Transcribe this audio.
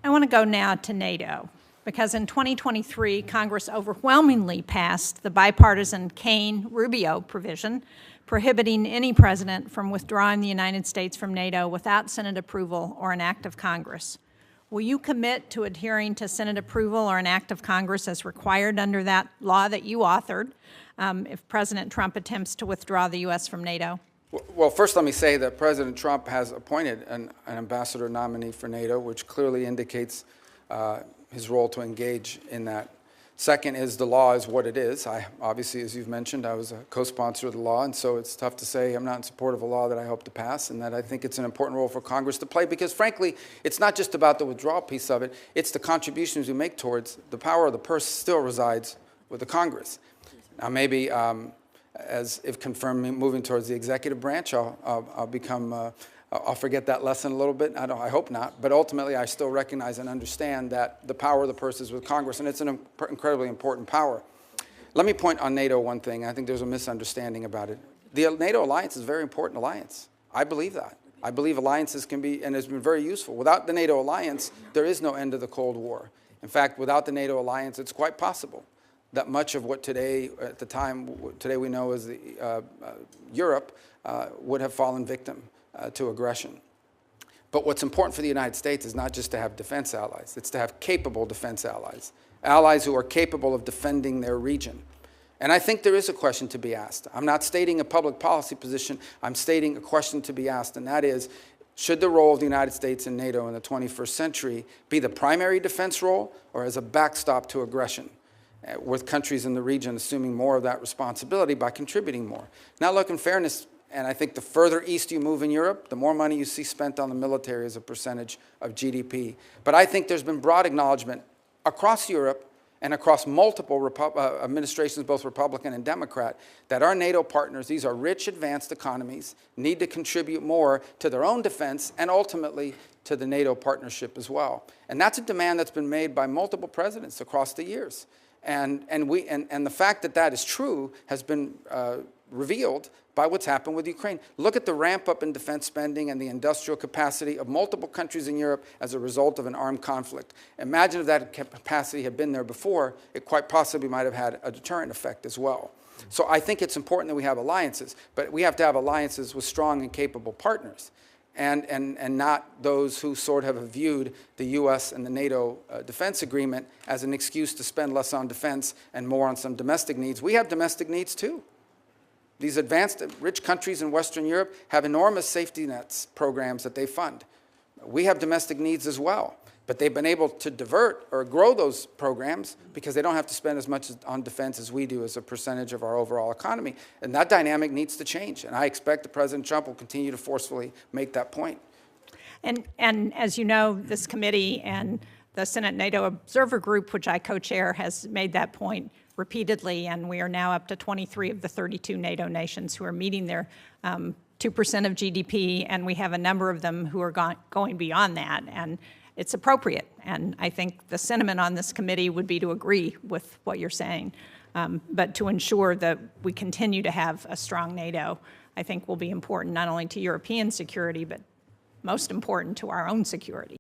I want to go now to NATO, because in 2023, Congress overwhelmingly passed the bipartisan Kaine-Rubio provision prohibiting any president from withdrawing the United States from NATO without Senate approval or an act of Congress. Will you commit to adhering to Senate approval or an act of Congress as required under that law that you authored if President Trump attempts to withdraw the U.S. from NATO? Well, first let me say that President Trump has appointed an ambassador nominee for NATO, which clearly indicates his role to engage in that. Second is the law is what it is. Obviously, as you've mentioned, I was a co-sponsor of the law, and so it's tough to say I'm not in support of a law that I hope to pass, and that I think it's an important role for Congress to play, because frankly, it's not just about the withdrawal piece of it, it's the contributions we make towards the power of the purse still resides with the Congress. Now maybe, as if confirmed, moving towards the executive branch, I'll become I'll forget that lesson a little bit. I hope not. But ultimately, I still recognize and understand that the power of the purse is with Congress, and it's an incredibly important power. Let me point on NATO one thing. I think there's a misunderstanding about it. The NATO alliance is a very important alliance. I believe that. I believe alliances can be, and has been very useful. Without the NATO alliance, there is no end to the Cold War. In fact, without the NATO alliance, it's quite possible that much of what today, at the time, today we know as Europe, would have fallen victim to aggression. But what's important for the United States is not just to have defense allies, it's to have capable defense allies, allies who are capable of defending their region. And I think there is a question to be asked. I'm not stating a public policy position, I'm stating a question to be asked, and that is, should the role of the United States in NATO in the 21st century be the primary defense role or as a backstop to aggression, with countries in the region assuming more of that responsibility by contributing more? Now look, in fairness, and I think the further east you move in Europe, the more money you see spent on the military as a percentage of GDP. But I think there's been broad acknowledgement across Europe and across multiple administrations, both Republican and Democrat, that our NATO partners, these are rich, advanced economies, need to contribute more to their own defense and ultimately to the NATO partnership as well. And that's a demand that's been made by multiple presidents across the years. And the fact that that is true has been revealed by what's happened with Ukraine. Look at the ramp up in defense spending and the industrial capacity of multiple countries in Europe as a result of an armed conflict. Imagine if that capacity had been there before, it quite possibly might have had a deterrent effect as well. So I think it's important that we have alliances, but we have to have alliances with strong and capable partners, and not those who sort of have viewed the U.S. and the NATO defense agreement as an excuse to spend less on defense and more on some domestic needs. We have domestic needs too. These advanced, rich countries in Western Europe have enormous safety nets programs that they fund. We have domestic needs as well, but they've been able to divert or grow those programs because they don't have to spend as much on defense as we do as a percentage of our overall economy. And that dynamic needs to change, and I expect that President Trump will continue to forcefully make that point. And as you know, this committee and the Senate NATO Observer Group, which I co-chair, has made that point repeatedly, and we are now up to 23 of the 32 NATO nations who are meeting their 2% of GDP, and we have a number of them who are going beyond that, and it's appropriate. And I think the sentiment on this committee would be to agree with what you're saying, but to ensure that we continue to have a strong NATO, I think will be important not only to European security, but most important to our own security.